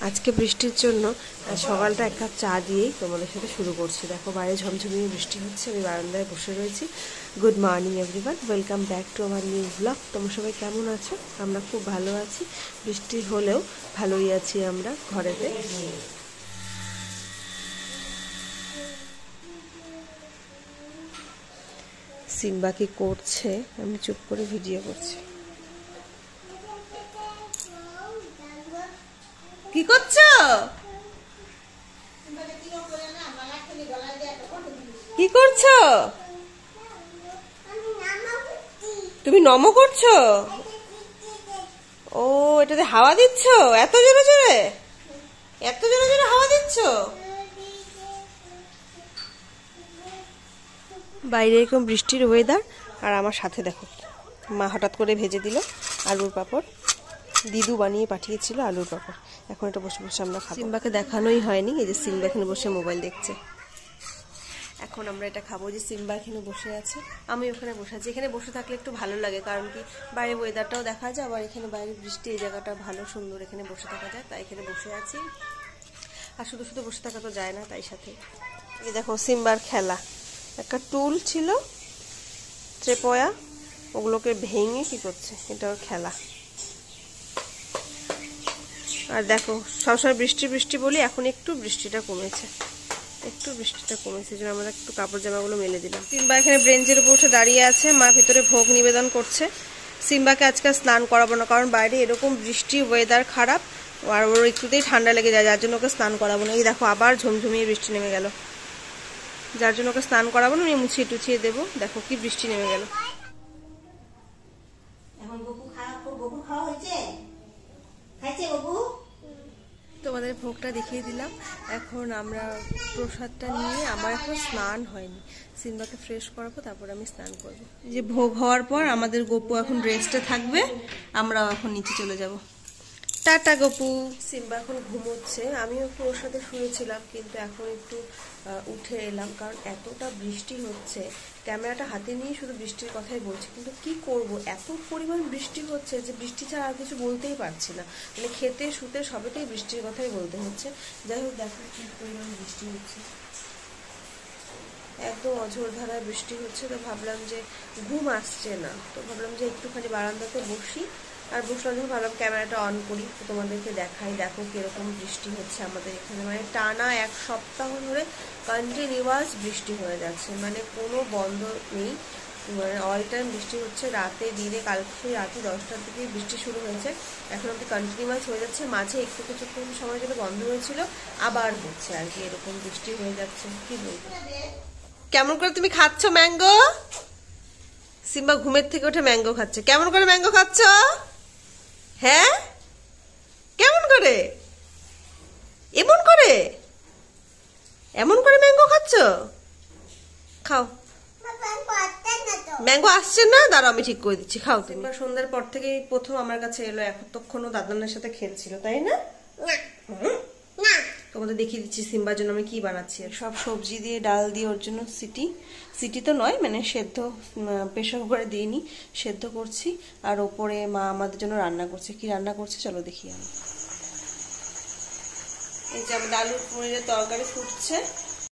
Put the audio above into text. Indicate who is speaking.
Speaker 1: আজকে বৃষ্টির জন্য সকালটা এক কাপ চা দিয়েই তোমাদের সাথে শুরু করছি। দেখো বাইরে ঝমঝমিয়ে বৃষ্টি হচ্ছে, আমি বারান্দায় বসে রয়েছি। Good morning everyone, welcome back to আমার নিউ ব্লগ। তোমরা সবাই কেমন আছো? আমরা খুব ভালো আছি, বৃষ্টি হলেও ভালোই আছি আমরা ঘরেতে। সিম্বা কি করছে আমি চুপ করে ভিডিও করছি। কি করছো? কি করছো? তুমি নমো করছো? ও, এটাতে হাওয়া দিচ্ছ? এত জোরে জোরে, এত জোরে জোরে হাওয়া দিচ্ছ? বাইরে এরকম বৃষ্টির ওয়েদার, আর আমার সাথে দেখো মা হঠাৎ করে ভেজে দিল আলুর পাঁপড়। দিদু বানিয়ে পাঠিয়েছিল আলুর পাঁপড়। এখন এটা বসে বসে আমরা খাবো। সিম্বাকে দেখানোই হয়নি, এই যে সিম্বা এখানে বসে মোবাইল দেখছে। এখন আমরা এটা খাবো। যে সিম্বা এখানে বসে আছে, আমি ওখানে বসে আছি। এখানে বসে থাকলে একটু ভালো লাগে, কারণ কি বাইরে ওয়েদারটাও দেখা যায়, আবার এখানে বাইরে বৃষ্টি, এই জায়গাটা ভালো সুন্দর, এখানে বসে থাকা যায়, তাই এখানে বসে আছি। আর শুধু শুধু বসে থাকা তো যায় না, তাই সাথে এই দেখো সিম্বার খেলা। একটা টুল ছিল ট্রেপয়া, ওগুলোকে ভেঙে কি করছে, এটা ওর খেলা। আর দেখো সবসময় বৃষ্টি বৃষ্টি বলি, এখন একটু বৃষ্টিটা কমেছে, একটু বৃষ্টিটা কমেছে, যেন আমরা একটু কাপড় জামাগুলো মেলে দিলাম। সিম্বা এখানে ব্রেঞ্চের উপর উঠে দাঁড়িয়ে আছে, মা ভিতরে ভোগ নিবেদন করছে। সিম্বাকে আজকে স্নান করাবো না, কারণ বাইরে এরকম বৃষ্টি, ওয়েদার খারাপ, আর ওর একটুতেই ঠান্ডা লেগে যায়, যার জন্য ওকে স্নান করাবো না। এই দেখো আবার ঝমঝমিয়ে বৃষ্টি নেমে গেল, যার জন্য ওকে স্নান করাবো না, আমি মুছিয়ে টুছিয়ে দেবো। দেখো কি বৃষ্টি নেমে গেল। তোমাদের ভোগটা দেখিয়ে দিলাম। এখন আমরা প্রসাদটা নিয়ে, আমার এখন স্নান হয়নি, সিম্বাকে ফ্রেশ করাবো, তারপর আমি স্নান করব। যে ভোগ হওয়ার পর আমাদের গপু এখন রেস্টে থাকবে, আমরাও এখন নিচে চলে যাব। টাটা গপু। সিম্বা এখন ঘুমোচ্ছে, আমিও একটু ওর সাথে শুয়েছিলাম, কিন্তু এখন একটু উঠে এলাম, কারণ এতটা বৃষ্টি হচ্ছে। ক্যামেরাটা হাতে নিয়ে শুধু বৃষ্টির কথাই বলছি, কিন্তু কি করব, এত পরিমাণ বৃষ্টি হচ্ছে যে বৃষ্টি ছাড়া আর কিছু বলতেই পারছি না। মানে খেতে শুতে সবেতেই বৃষ্টির কথাই বলতে হচ্ছে। যাই হোক, দেখো কি পরিমাণ বৃষ্টি হচ্ছে, একদম অঝোর ধারায় বৃষ্টি হচ্ছে। তো ভাবলাম যে ঘুম আসছে না, তো ভাবলাম যে একটুখানি বারান্দাতে বসি। আর বসলাম যখন, ভাবলাম ক্যামেরাটা অন করি, তো তোমাদেরকে দেখাই। দেখো কিরকম বৃষ্টি হচ্ছে আমাদের এখানে, মানে টানা এক সপ্তাহ ধরে কন্টিনিউয়াস বৃষ্টি হয়ে যাচ্ছে, মানে কোনো বন্ধ নেই, মানে অল টাইম বৃষ্টি হচ্ছে। রাতে দিনে, কালকে রাতে 10টার দিকে বৃষ্টি শুরু হয়েছে, এখন অব্দি কন্টিনিউয়াস হয়ে যাচ্ছে। মাঝে একটু কিছুক্ষণ সময় যেটা বন্ধ হয়েছিল, আবার হচ্ছে আর কি, এরকম বৃষ্টি হয়ে যাচ্ছে। কি বলবো। কেমন করে তুমি খাচ্ছ ম্যাঙ্গো? সিম্বা ঘুমের থেকে উঠে ম্যাঙ্গো খাচ্ছে। কেমন করে ম্যাঙ্গো খাচ্ছ? হ্যাঁ, কেমন করে? এমন করে, এমন করে ম্যাঙ্গো খাচ্ছ? খাও। ম্যাঙ্গো আসছে না, দাঁড়াও আমি ঠিক করে দিচ্ছি, খাও তুমি। সন্ধ্যার পর থেকে প্রথম আমার কাছে এলো, এতক্ষণও দাদানের সাথে খেলছিল, তাই না? তোমাদের দেখিয়ে দিচ্ছি সিম্বার জন্য আমি কি বানাচ্ছি। সব সবজি দিয়ে, ডাল দিয়ে ওর জন্য সিটি তো নয়, মানে সেদ্ধ, প্রেসার কুকারে দিইনি, সেদ্ধ করছি। আর ওপরে মা আমাদের জন্য রান্না করছে। কি রান্না করছে চলো দেখি আমি। এই যে আমাদের আলুর পনিরের তরকারি ফুটছে,